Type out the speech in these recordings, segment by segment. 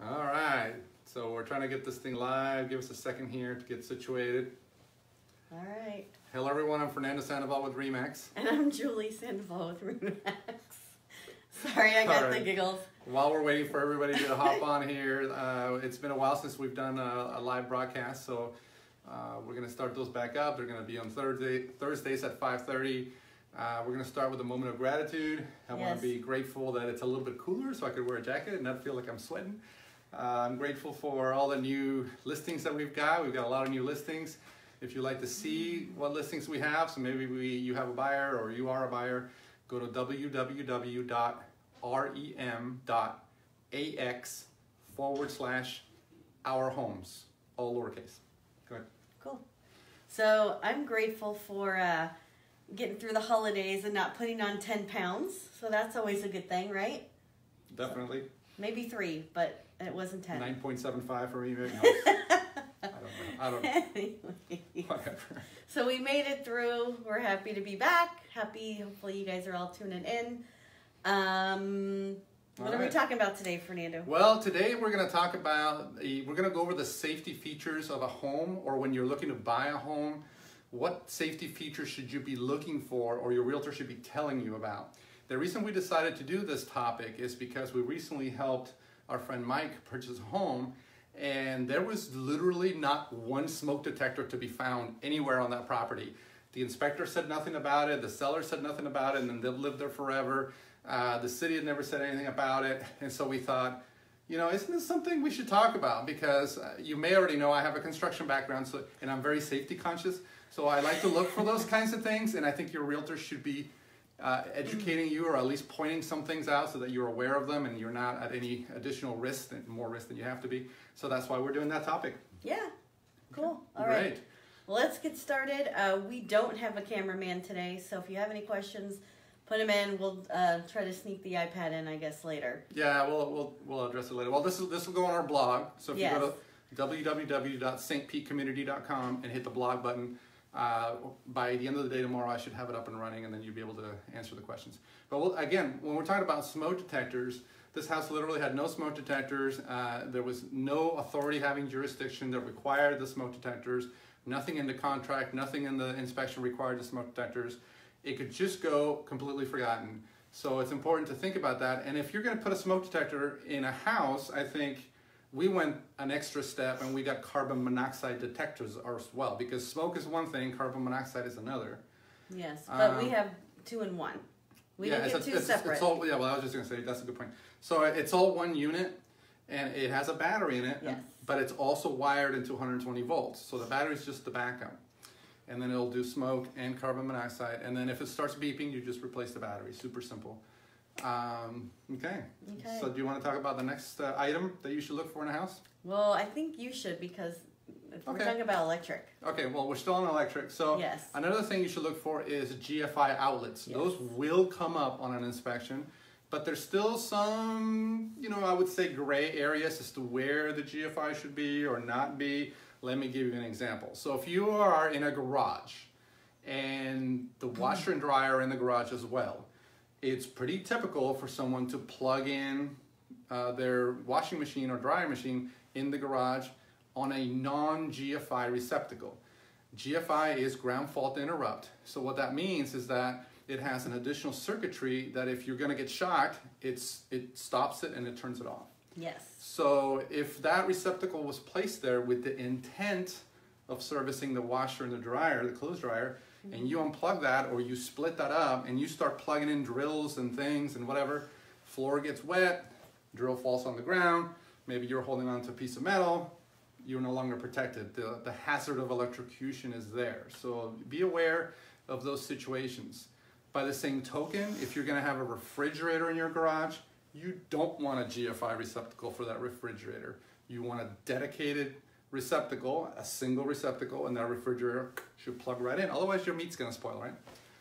All right, so we're trying to get this thing live. Give us a second here to get situated. All right. Hello everyone, I'm Fernando Sandoval with Remax. And I'm Julie Sandoval with Remax. Sorry, I got the giggles. While we're waiting for everybody to hop on here, it's been a while since we've done a live broadcast, so we're going to start those back up. They're going to be on Thursdays at 5:30. We're going to start with a moment of gratitude. I want to be grateful that it's a little bit cooler so I could wear a jacket and not feel like I'm sweating. I'm grateful for all the new listings that we've got. We've got a lot of new listings. If you'd like to see what listings we have, so maybe you have a buyer or you are a buyer, go to www.rem.ax/ourhomes, all lowercase. Go ahead. Cool. So I'm grateful for getting through the holidays and not putting on 10 pounds. So that's always a good thing, right? Definitely. So, maybe 3, but it wasn't 10. 9.75 for me. No. I don't know. Anyway. Whatever. So we made it through. We're happy to be back. Hopefully you guys are all tuning in. What are we talking about today, Fernando? Well, today we're going to talk about, we're going to go over the safety features of a home, or when you're looking to buy a home, what safety features should you be looking for or your realtor should be telling you about. The reason we decided to do this topic is because we recently helped our friend Mike purchase a home, and there was literally not one smoke detector to be found anywhere on that property. The inspector said nothing about it, the seller said nothing about it, and then they've lived there forever. The city had never said anything about it, and so we thought, you know, isn't this something we should talk about? Because you may already know I have a construction background, and I'm very safety conscious, so I like to look for those kinds of things, and I think your realtor should be educating you, or at least pointing some things out so that you're aware of them and you're not at any additional risk, more risk than you have to be. So that's why we're doing that topic. Yeah, cool. All right. Well, let's get started. We don't have a cameraman today, so if you have any questions, put them in. We'll try to sneak the iPad in, I guess, later. Yeah, we'll address it later. Well, this will go on our blog. So if you go to www.stpetecommunity.com and hit the blog button, by the end of the day tomorrow, I should have it up and running, and then you'll be able to answer the questions. But again, when we're talking about smoke detectors, this house literally had no smoke detectors. There was no authority having jurisdiction that required the smoke detectors. Nothing in the contract, nothing in the inspection required the smoke detectors. It could just go completely forgotten. So it's important to think about that. And if you're going to put a smoke detector in a house, I think we went an extra step and we got carbon monoxide detectors as well, because smoke is one thing, carbon monoxide is another. Yes, but we have 2 in 1. We didn't get 2 separate. It's all, well, I was just going to say, that's a good point. So it's all one unit, and it has a battery in it, but it's also wired into 120 volts. So the battery is just the backup. And then it'll do smoke and carbon monoxide. And then if it starts beeping, you just replace the battery. Super simple. Okay. So do you want to talk about the next item that you should look for in a house? Well, I think you should, because we're talking about electric. Okay, well, we're still on electric. So another thing you should look for is GFCI outlets. Those will come up on an inspection, but there's still some, you know, I would say gray areas as to where the GFCI should be or not be. Let me give you an example. So if you are in a garage and the washer and dryer are in the garage as well, it's pretty typical for someone to plug in their washing machine or dryer machine in the garage on a non-GFCI receptacle. GFCI is ground fault interrupt. So what that means is that it has an additional circuitry that if you're going to get shocked, it stops it and it turns it off. Yes. So if that receptacle was placed there with the intent of servicing the washer and the dryer, the clothes dryer, and you unplug that or you split that up and you start plugging in drills and things and whatever, floor gets wet, drill falls on the ground, maybe you're holding on to a piece of metal, you're no longer protected. The hazard of electrocution is there. So be aware of those situations. By the same token, if you're going to have a refrigerator in your garage, you don't want a GFCI receptacle for that refrigerator. You want a dedicated receptacle, a single receptacle, and that refrigerator should plug right in. Otherwise, your meat's going to spoil, right?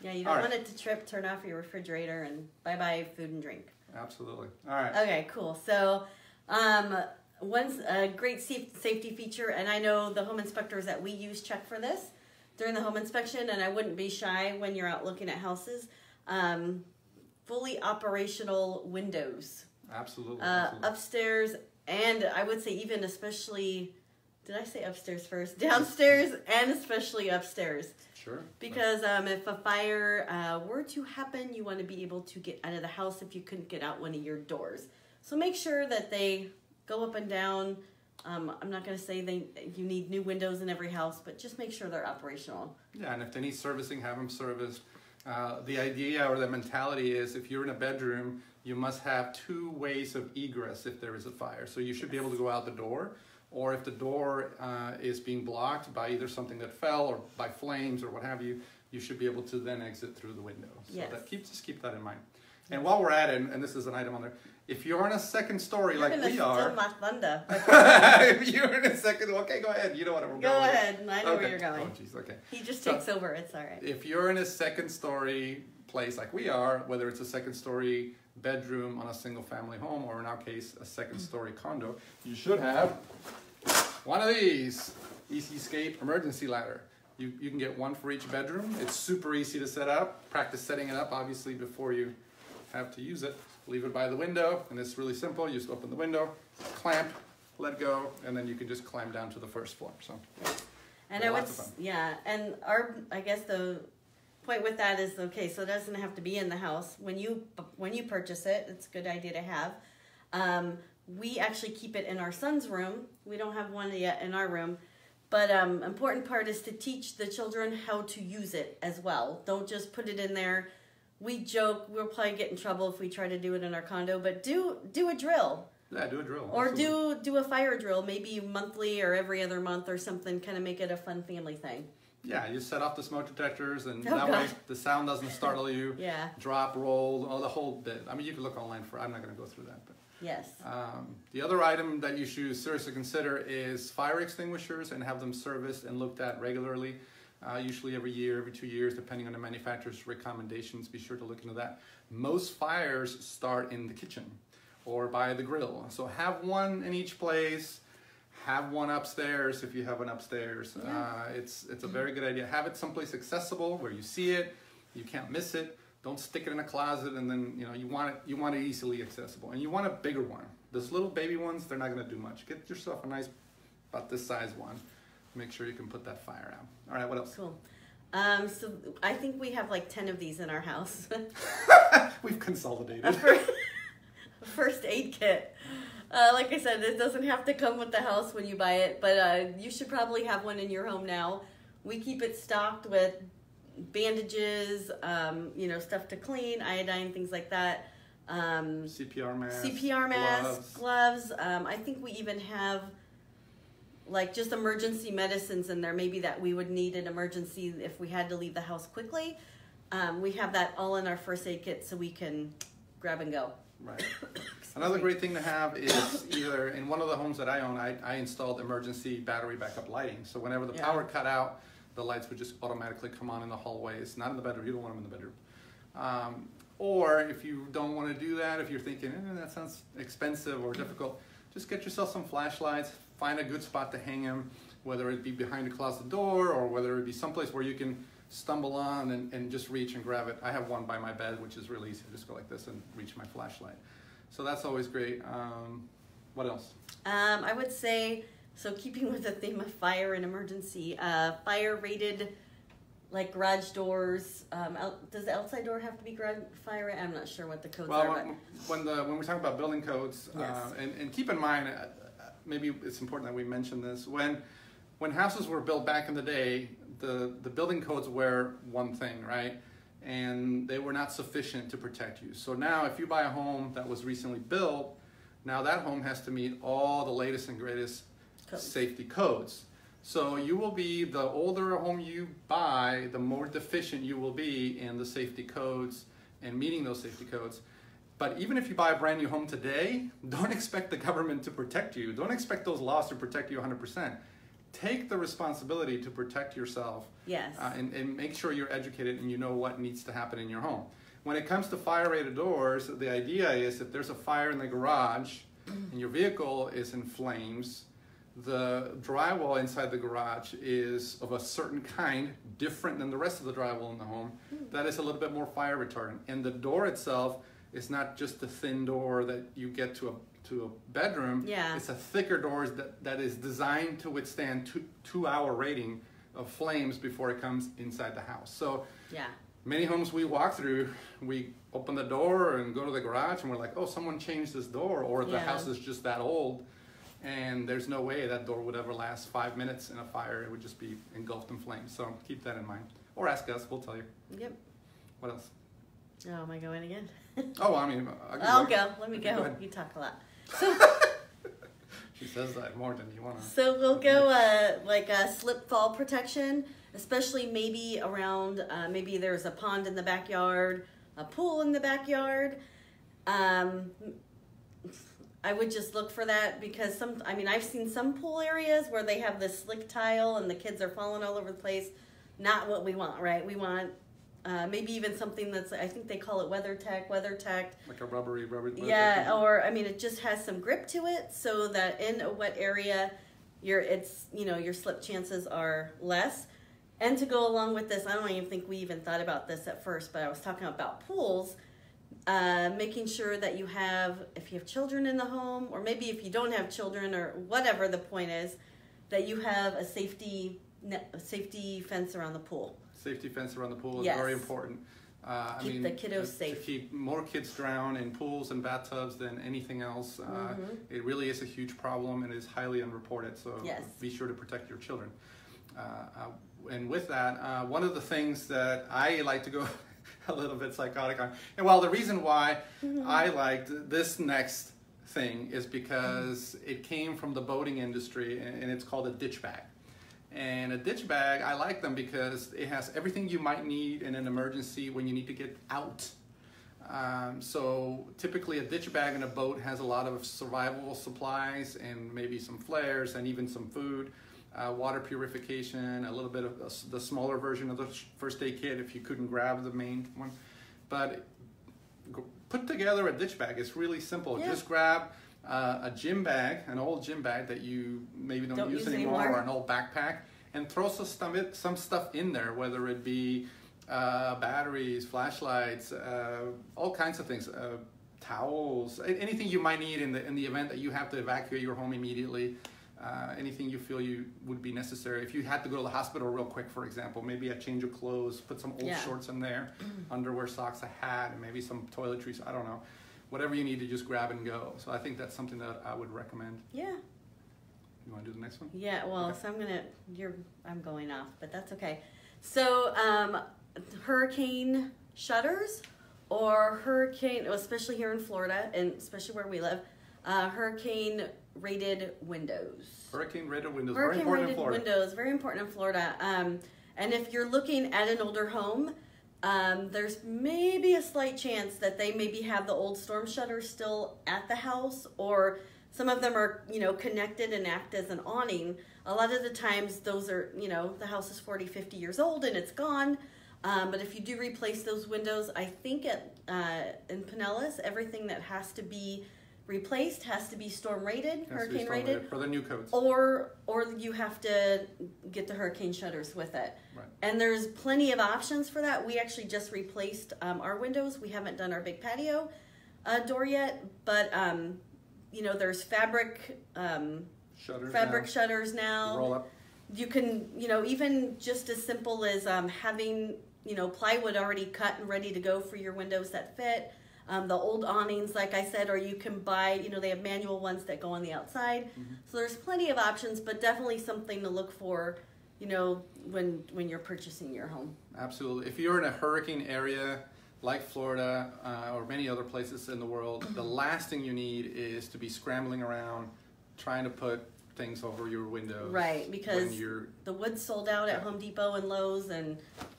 Yeah, you don't want it to trip, turn off your refrigerator, and bye-bye food and drink. Absolutely. All right. Okay, cool. So one's a great safety feature, and I know the home inspectors that we use check for this during the home inspection, and I wouldn't be shy when you're out looking at houses. Fully operational windows. Absolutely. Upstairs And I would say even especially, did I say upstairs first? Downstairs and especially upstairs. Sure. Because if a fire were to happen, you want to be able to get out of the house if you couldn't get out one of your doors. So make sure that they go up and down. I'm not going to say you need new windows in every house, but just make sure they're operational. Yeah, and if they need servicing, have them serviced. The idea or the mentality is if you're in a bedroom, you must have 2 ways of egress if there is a fire. So you should be able to go out the door, or if the door is being blocked by either something that fell or by flames or what have you, you should be able to then exit through the window. So just keep that in mind. And while we're at it, and this is an item on there, if you're in a second story like we are, steal my thunder. if you're in a second, okay, go ahead. You know what we're going. Go ahead. I know where you're going. Oh, jeez, okay. He just takes over. It's all right. If you're in a second story place like we are, whether it's a second story bedroom on a single family home, or in our case, a second story condo, you should have one of these Easy Escape emergency ladder. You can get one for each bedroom. It's super easy to set up. Practice setting it up, obviously, before you have to use it. Leave it by the window, and it's really simple. You just open the window, clamp, let go, and then you can just climb down to the first floor. So, and I guess the point with that is, okay, so it doesn't have to be in the house. When you purchase it, it's a good idea to have. We actually keep it in our son's room. We don't have one yet in our room. But important part is to teach the children how to use it as well. Don't just put it in there. We joke, we'll probably get in trouble if we try to do it in our condo, but do a drill. Yeah, do a drill. Or do a fire drill, maybe monthly or every other month or something, kind of make it a fun family thing. Yeah, you set off the smoke detectors, and that way the sound doesn't startle you. Yeah. Drop, roll, the whole bit. I mean, you can look online for, I'm not going to go through that. But yes. The other item that you should seriously consider is fire extinguishers, and have them serviced and looked at regularly. Usually every year, every 2 years, depending on the manufacturer's recommendations. Be sure to look into that. Most fires start in the kitchen or by the grill. So have one in each place. Have one upstairs if you have one upstairs. Yeah. It's a very good idea. Have it someplace accessible where you see it, you can't miss it. Don't stick it in a closet, and then you want it easily accessible. And you want a bigger one. Those little baby ones, they're not going to do much. Get yourself a nice, about this size one. Make sure you can put that fire out. All right, what else? Cool. So I think we have like 10 of these in our house. We've consolidated. A first aid kit. Like I said, it doesn't have to come with the house when you buy it, but you should probably have one in your home now. We keep it stocked with bandages, stuff to clean, iodine, things like that. CPR masks. Gloves. I think we even have like just emergency medicines in there, maybe that we would need an emergency if we had to leave the house quickly. We have that all in our first aid kit so we can grab and go. Right. Another great thing to have is either in one of the homes that I own, I installed emergency battery backup lighting. So whenever the power cut out, the lights would just automatically come on in the hallways, not in the bedroom. You don't want them in the bedroom. Or if you don't want to do that, if you're thinking, that sounds expensive or difficult, just get yourself some flashlights. Find a good spot to hang them, whether it be behind a closet door or whether it be someplace where you can stumble on and just reach and grab it. I have one by my bed, which is really easy. I just go like this and reach my flashlight. So that's always great. What else? I would say, so keeping with the theme of fire and emergency, fire rated like garage doors. Does the outside door have to be garage fire? I'm not sure what the codes are. When we're talking about building codes, and keep in mind, maybe it's important that we mention this. When houses were built back in the day, the building codes were one thing, right? And they were not sufficient to protect you. So now if you buy a home that was recently built, now that home has to meet all the latest and greatest safety codes. So you will be, the older a home you buy, the more deficient you will be in the safety codes and meeting those safety codes. But even if you buy a brand new home today, don't expect the government to protect you. Don't expect those laws to protect you 100%. Take the responsibility to protect yourself. Yes. And make sure you're educated and you know what needs to happen in your home. When it comes to fire-rated doors, the idea is if there's a fire in the garage and your vehicle is in flames, the drywall inside the garage is of a certain kind, different than the rest of the drywall in the home, that is a little bit more fire retardant. And the door itself It's not just a thin door that you get to a bedroom. Yeah. It's a thicker door that is designed to withstand 2-hour rating of flames before it comes inside the house. So yeah. Many homes we walk through, we open the door and go to the garage and we're like, oh, someone changed this door, or the house is just that old. And there's no way that door would ever last 5 minutes in a fire. It would just be engulfed in flames. So keep that in mind. Or ask us, we'll tell you. Yep. What else? Oh, am I going again? Oh, I mean, I'll go. Let me go. You talk a lot. So, she says that more than you want to. So we'll go like slip fall protection, especially maybe around, maybe there's a pond in the backyard, a pool in the backyard. I would just look for that because I've seen some pool areas where they have this slick tile and the kids are falling all over the place. Not what we want, right? We want maybe even something that's, I think they call it WeatherTech. Like a rubbery. Yeah, or it just has some grip to it so that in a wet area, your slip chances are less. And to go along with this, I don't even think we even thought about this at first, but I was talking about pools. Making sure that you have, if you have children in the home, or maybe if you don't have children, or whatever the point is, that you have a safety fence around the pool. Safety fence around the pool is very important. Keep the kiddos safe. To keep more kids drown in pools and bathtubs than anything else. It really is a huge problem and is highly unreported. So be sure to protect your children. And with that, one of the things that I like to go a little bit psychotic on, and the reason why I liked this next thing is because it came from the boating industry, and it's called a ditch bag. And a ditch bag, I like them because it has everything you might need in an emergency when you need to get out. So typically a ditch bag in a boat has a lot of survival supplies and maybe some flares and even some food. Water purification, a little bit of the smaller version of the first aid kit if you couldn't grab the main one. But put together a ditch bag. It's really simple. Yeah. Just grab a gym bag, an old gym bag that you maybe don't use anymore, or an old backpack, and throw some stuff in there, whether it be batteries, flashlights, all kinds of things, towels, anything you might need in the event that you have to evacuate your home immediately. Anything you feel would be necessary. If you had to go to the hospital real quick, for example, maybe a change of clothes, put some old shorts in there, underwear, socks, a hat, and maybe some toiletries, I don't know. Whatever you need to just grab and go. So I think that's something that I would recommend. Yeah. You want to do the next one? Yeah, well, okay. So I'm going off, but that's okay. So hurricane shutters or especially here in Florida, and especially where we live, hurricane rated windows. Hurricane rated windows, very important in Florida. Windows, very important in Florida. And if you're looking at an older home, there's maybe a slight chance that they maybe have the old storm shutters still at the house, or some of them are, connected and act as an awning. A lot of the times those are, the house is 40, 50 years old and it's gone. But if you do replace those windows, I think in Pinellas, everything that has to be replaced has to be storm rated, hurricane rated, for the new codes, or you have to get the hurricane shutters with it. Right. And there's plenty of options for that. We actually just replaced our windows. We haven't done our big patio door yet, but there's fabric shutters now. Roll up. You can even just as simple as having plywood already cut and ready to go for your windows that fit. The old awnings, like I said, or you can buy, they have manual ones that go on the outside. Mm-hmm. So there's plenty of options, but definitely something to look for, when you're purchasing your home. Absolutely. If you're in a hurricane area like Florida or many other places in the world, the last thing you need is to be scrambling around trying to put things over your windows. Right, because the wood's sold out at Home Depot and Lowe's,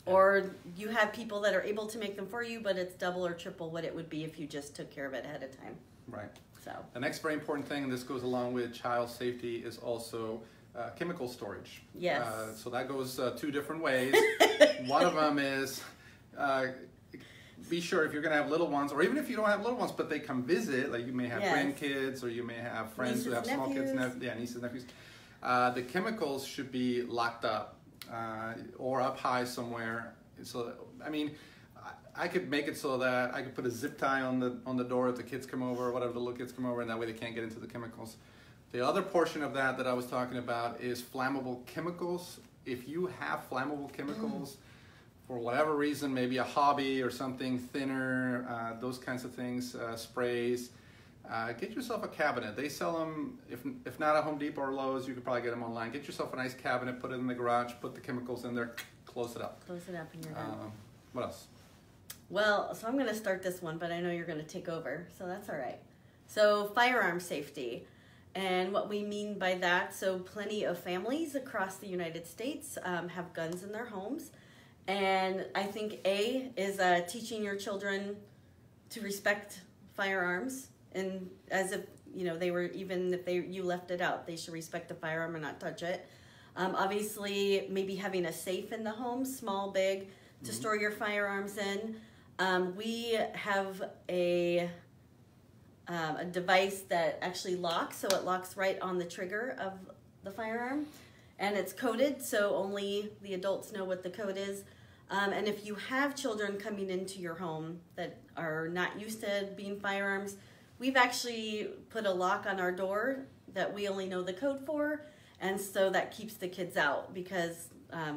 or you have people that are able to make them for you, but it's double or triple what it would be if you just took care of it ahead of time. Right. So the next very important thing, and this goes along with child safety, is also chemical storage. Yes. So that goes two different ways. One of them is be sure if you're going to have little ones, or even if you don't have little ones, but they come visit, like you may have grandkids, or you may have friends nieces, who have small kids, nieces, nephews. The chemicals should be locked up or up high somewhere. So, I could make it so that I could put a zip tie on the door if the kids come over, or whatever, the little kids come over, and that way they can't get into the chemicals. The other portion of that I was talking about is flammable chemicals. If you have flammable chemicals, for whatever reason, maybe a hobby or something, thinner, those kinds of things, sprays, get yourself a cabinet. They sell them, if not at Home Depot or Lowe's, you could probably get them online. Get yourself a nice cabinet, put it in the garage, put the chemicals in there, close it up. Close it up and you're done. What else? Well, so I'm going to start this one, but I know you're going to take over, so that's all right. So firearm safety. And what we mean by that, so plenty of families across the United States have guns in their homes. And I think A is teaching your children to respect firearms, and as if, you know, they were, even if you left it out, they should respect the firearm and not touch it. Obviously, maybe having a safe in the home, small, big, to store your firearms in. We have a device that actually locks, so it locks right on the trigger of the firearm, and it's coded, so only the adults know what the code is. And if you have children coming into your home that are not used to being firearms, we've actually put a lock on our door that we only know the code for, and so that keeps the kids out, because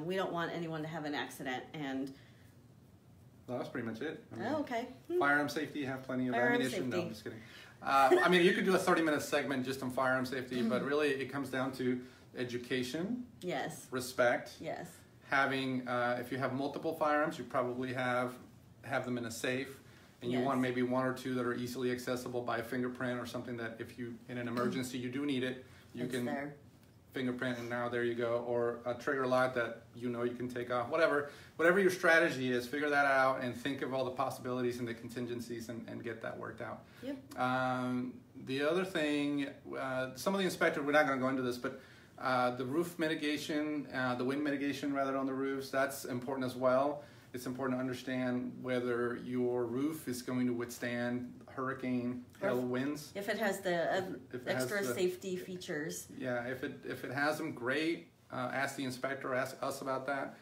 we don't want anyone to have an accident. And well, that's pretty much it. I mean, okay. Firearm safety, have plenty of Firearm ammunition. safety. No, I'm just kidding. I mean, you could do a 30-minute segment just on firearm safety, but really it comes down to education, Yes. respect, Yes. having, if you have multiple firearms, you probably have them in a safe, and you Yes. want maybe one or two that are easily accessible by a fingerprint or something that if you, in an emergency, you do need it, you It's can there. fingerprint, and now there you go, or a trigger lock that you know you can take off, whatever your strategy is, figure that out and think of all the possibilities and the contingencies and get that worked out. Yep. The other thing, some of the inspectors, we're not going to go into this, but the roof mitigation, the wind mitigation rather on the roofs, that's important as well. It's important to understand whether your roof is going to withstand hurricane, hail, winds. If it has the If it extra has the- safety features. Yeah, if it has them, great. Ask the inspector, ask us about that.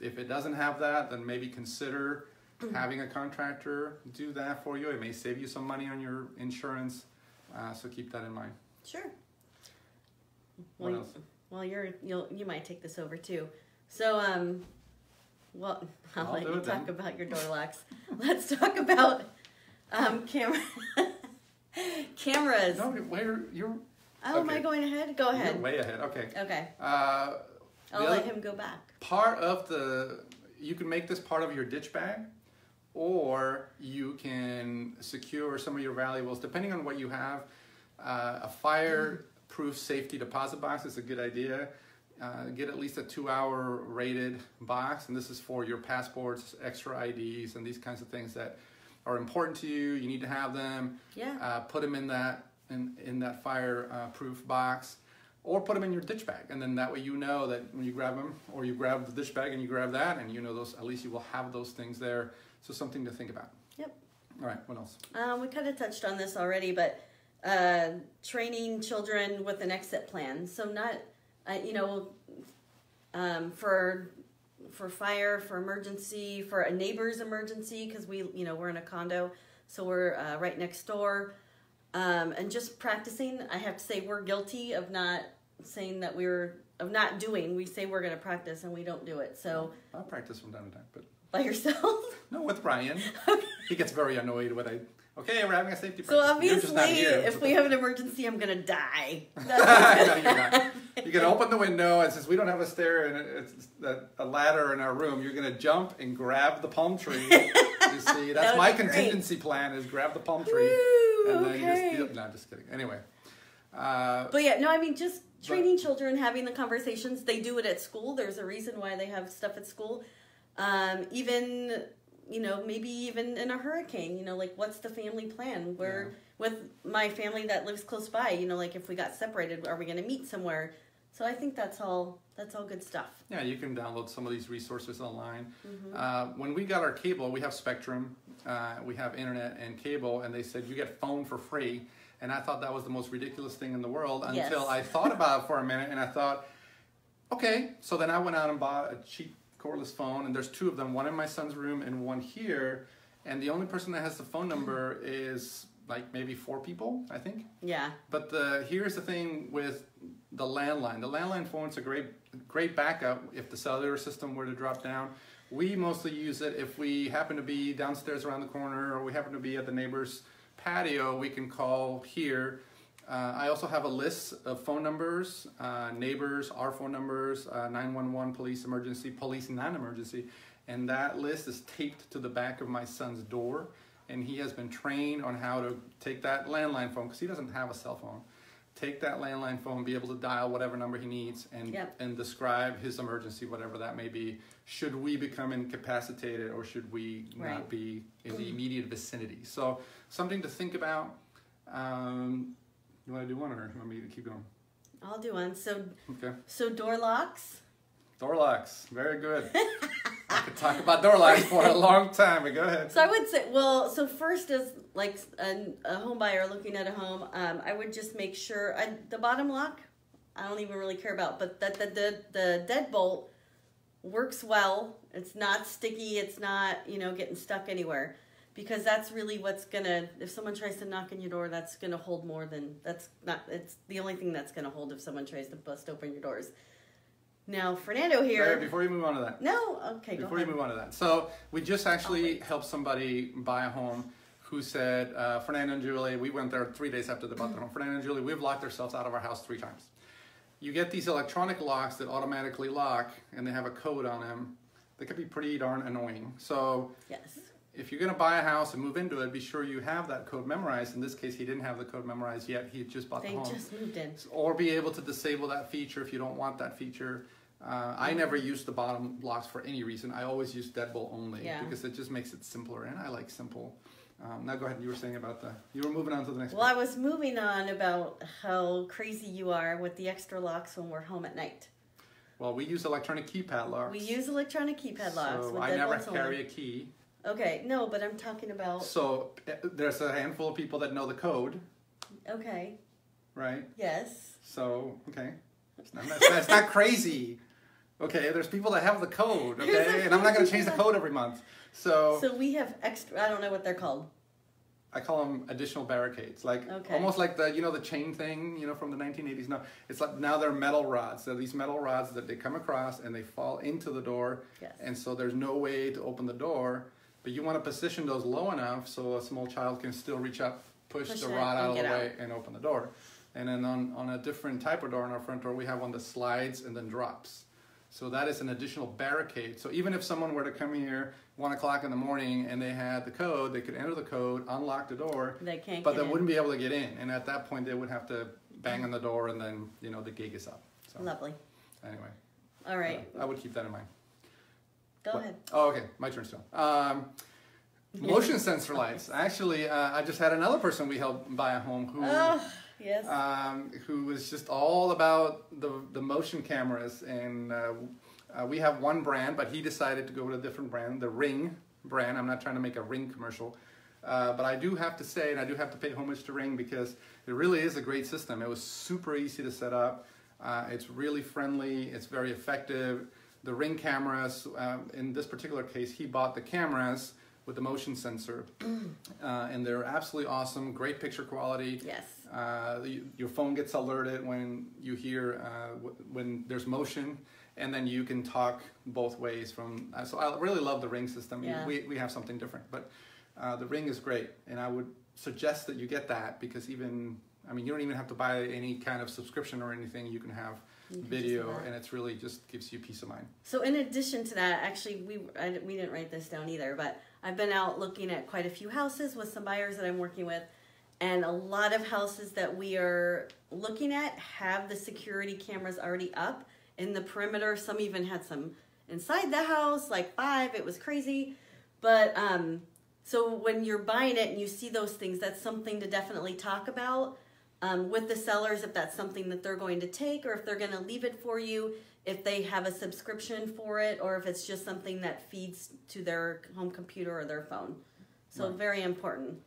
If it doesn't have that, then maybe consider having a contractor do that for you. It may save you some money on your insurance, so keep that in mind. Sure. What Well, else? well, you might take this over too. So, well, I'll let you talk about your door locks. Let's talk about cameras. No, you're. Oh, am I going ahead? Go ahead. You're way ahead. Okay. Okay. I'll I'll let him go back. Part of you can make this part of your ditch bag, or you can secure some of your valuables, depending on what you have. A fireproof safety deposit box is a good idea. Get at least a 2-hour rated box, and this is for your passports, extra IDs, and these kinds of things that are important to you. You need to have them. Yeah. Put them in that fireproof box, or put them in your ditch bag, and then that way you know that when you grab them, or you grab the ditch bag and you grab that, and you know those. At least you will have those things there. So something to think about. Yep. All right. What else? We kind of touched on this already, but training children with an exit plan. So not, for fire, for emergency, for a neighbor's emergency, because we're in a condo, so we're right next door, and just practicing. I have to say we're guilty of not saying that we say we're going to practice and we don't do it. So I'll practice from time to time, but by yourself? no, with Brian. Okay. He gets very annoyed when okay, we're having a safety So practice. You're just not obviously, here. if we have an emergency, I'm gonna die. No, you're not. You can open the window, and since we don't have a stair and it's a ladder in our room, you're gonna jump and grab the palm tree. You see, that's my contingency plan: is grab the palm tree, Woo, and then okay. no, I'm just kidding. Anyway, But yeah, no, I mean just training children, having the conversations. They do it at school. There's a reason why they have stuff at school. Even maybe even in a hurricane, like what's the family plan? With my family that lives close by, like if we got separated, are we going to meet somewhere? So I think that's all good stuff. yeah, you can download some of these resources online. Mm-hmm. When we got our cable, we have Spectrum, we have internet and cable, and they said you get phone for free. And I thought that was the most ridiculous thing in the world until Yes. I thought about it for a minute, and I thought, okay, so then I went out and bought a cheap cordless phone, and there's 2 of them, one in my son's room and one here, and the only person that has the phone number is like maybe 4 people, I think. Yeah. But here's the thing with the landline. The landline phone's a great backup if the cellular system were to drop down. We mostly use it if we happen to be downstairs around the corner, or we happen to be at the neighbor's patio, we can call here. I also have a list of phone numbers, neighbors, our phone numbers, 911, police, emergency, police, non-emergency, and that list is taped to the back of my son's door, and he has been trained on how to take that landline phone, because he doesn't have a cell phone, take that landline phone, be able to dial whatever number he needs, and describe his emergency, whatever that may be, should we become incapacitated or should we not be in the immediate vicinity. So something to think about. You want to do one, or you want me to keep going? I'll do one. So, okay. So door locks. Door locks, very good. I could talk about door locks for a long time, but go ahead. So I would say, well, so first as like a home buyer looking at a home, I would just make sure, the bottom lock, I don't even really care about, but that the deadbolt works well. It's not sticky. It's not, getting stuck anywhere. Because that's really what's gonna, if someone tries to knock on your door, that's gonna hold more than, it's the only thing that's gonna hold if someone tries to bust open your doors. Now, Fernando here. Right, before you move on to that. No, okay, Before you move on to that. So, we just actually helped somebody buy a home who said, Fernando and Julie, we went there 3 days after they bought their home. Fernando and Julie, we've locked ourselves out of our house 3 times. You get these electronic locks that automatically lock, and they have a code on them. They can be pretty darn annoying. So, yes. If you're going to buy a house and move into it, be sure you have that code memorized. In this case, he didn't have the code memorized yet. He had just bought the home. They just moved in. Or be able to disable that feature if you don't want that feature. I never use the bottom locks for any reason. I always use deadbolt only because it just makes it simpler, and I like simple. Now go ahead. You were saying about you were moving on to the next one. Well, I was moving on about how crazy you are with the extra locks when we're home at night. Well, we use electronic keypad locks. We use electronic keypad locks. So I never carry a key. Okay, no, but I'm talking about... So there's a handful of people that know the code. Okay. Right? Yes. So, okay. That's not crazy. Okay, there's people that have the code, okay? And I'm not going to change the code every month. So we have extra, I don't know what they're called. I call them additional barricades. Like almost like the chain thing, from the 1980s. No, it's like now they're metal rods. They're these metal rods that they come across and they fall into the door. Yes. And so there's no way to open the door. But you want to position those low enough so a small child can still reach up, push the rod out of the way, and open the door. And then on a different type of door on our front door, we have one that slides and then drops. So that is an additional barricade. So even if someone were to come here 1 o'clock in the morning and they had the code, they could enter the code, unlock the door, but they wouldn't be able to get in. And at that point, they would have to bang on the door, and then the gig is up. So, lovely. Anyway. All right. I would keep that in mind. Go ahead. Oh, okay. My turn still. Motion sensor lights. Actually, I just had another person we helped buy a home who, yes. Who was just all about the motion cameras. And we have one brand, but he decided to go with a different brand, the Ring brand. I'm not trying to make a Ring commercial. But I do have to say, and I do have to pay homage to Ring, because it really is a great system. It was super easy to set up. It's really friendly. It's very effective. The Ring cameras, in this particular case, he bought the cameras with the motion sensor, and they're absolutely awesome. Great picture quality. Yes. Your phone gets alerted when you hear when there's motion, and then you can talk both ways from. So I really love the Ring system. Yeah. We have something different, but the Ring is great, and I would suggest that you get that, because you don't even have to buy any kind of subscription or anything. You can have video, and it's really just gives you peace of mind. So in addition to that, actually, we didn't write this down either, but I've been out looking at quite a few houses with some buyers that I'm working with, and a lot of houses that we are looking at have the security cameras already up in the perimeter. Some even had some inside the house, like 5. It was crazy. But so when you're buying it and you see those things, that's something to definitely talk about with the sellers, if that's something that they're going to take, or if they're going to leave it for you, if they have a subscription for it, or if it's just something that feeds to their home computer or their phone. So very important.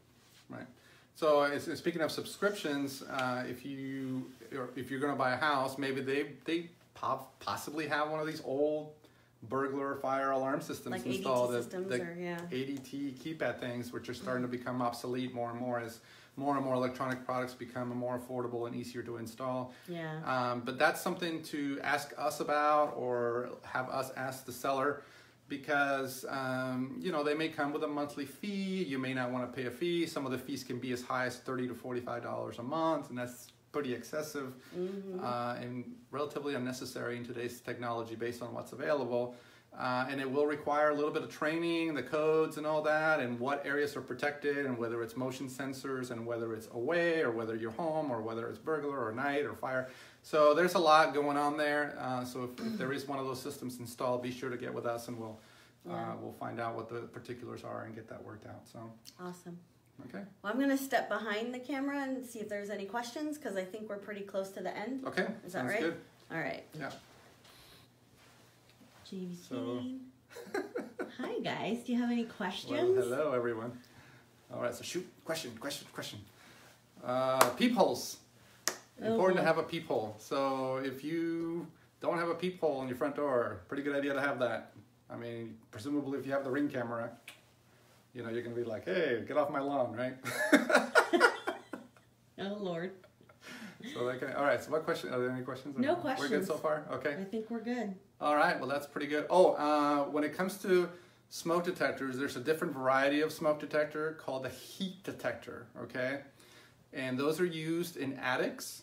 Right. So speaking of subscriptions, if you're going to buy a house, maybe they possibly have one of these old burglar fire alarm systems like installed. ADT systems ADT keypad things, which are starting to become obsolete more and more as more and more electronic products become more affordable and easier to install. Yeah. But that's something to ask us about or have us ask the seller, because you know, they may come with a monthly fee. You may not want to pay a fee. Some of the fees can be as high as $30 to $45 a month, and that's pretty excessive and relatively unnecessary in today's technology based on what's available. And it will require a little bit of training, the codes and all that, and what areas are protected, and whether it's motion sensors, and whether it's away, or whether you're home, or whether it's burglar or night or fire. So there's a lot going on there. So if there is one of those systems installed, be sure to get with us, and we'll find out what the particulars are and get that worked out. So awesome. Okay. Well, I'm going to step behind the camera and see if there's any questions, because I think we're pretty close to the end. Okay. Is that right? Good. All right. Yeah. So. Hi guys, do you have any questions? Well, hello everyone. All right, so shoot, question. Peepholes. Important to have a peephole. So if you don't have a peephole in your front door, pretty good idea to have that. I mean, presumably if you have the Ring camera, you know, you're gonna be like, hey, get off my lawn, right? Oh Lord. So that all right, so what question, are there any questions? No questions. We're good so far? Okay. I think we're good. All right, well that's pretty good. Oh, when it comes to smoke detectors, there's a different variety of smoke detector called the heat detector, okay? And those are used in attics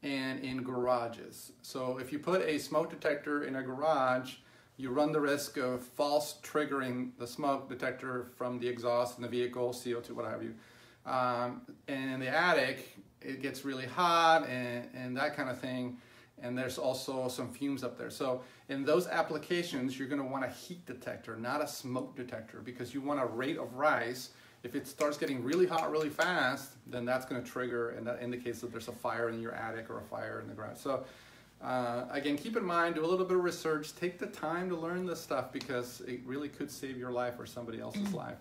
and in garages. So if you put a smoke detector in a garage, you run the risk of false triggering the smoke detector from the exhaust in the vehicle, CO2, what have you. And in the attic, it gets really hot and that kind of thing. And there's also some fumes up there. So in those applications, you're going to want a heat detector, not a smoke detector, because you want a rate of rise. If it starts getting really hot really fast, then that's going to trigger, and that indicates that there's a fire in your attic or a fire in the garage. So again, keep in mind, do a little bit of research, take the time to learn this stuff, because it really could save your life or somebody else's life.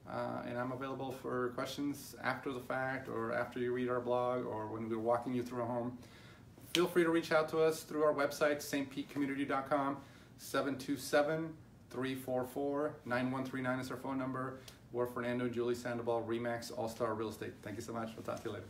And I'm available for questions after the fact, or after you read our blog, or when we're walking you through a home. Feel free to reach out to us through our website, stpetecommunity.com. 727-344-9139 is our phone number. We're Fernando and Julie Sandoval, RE/MAX All-Star Real Estate. Thank you so much. We'll talk to you later.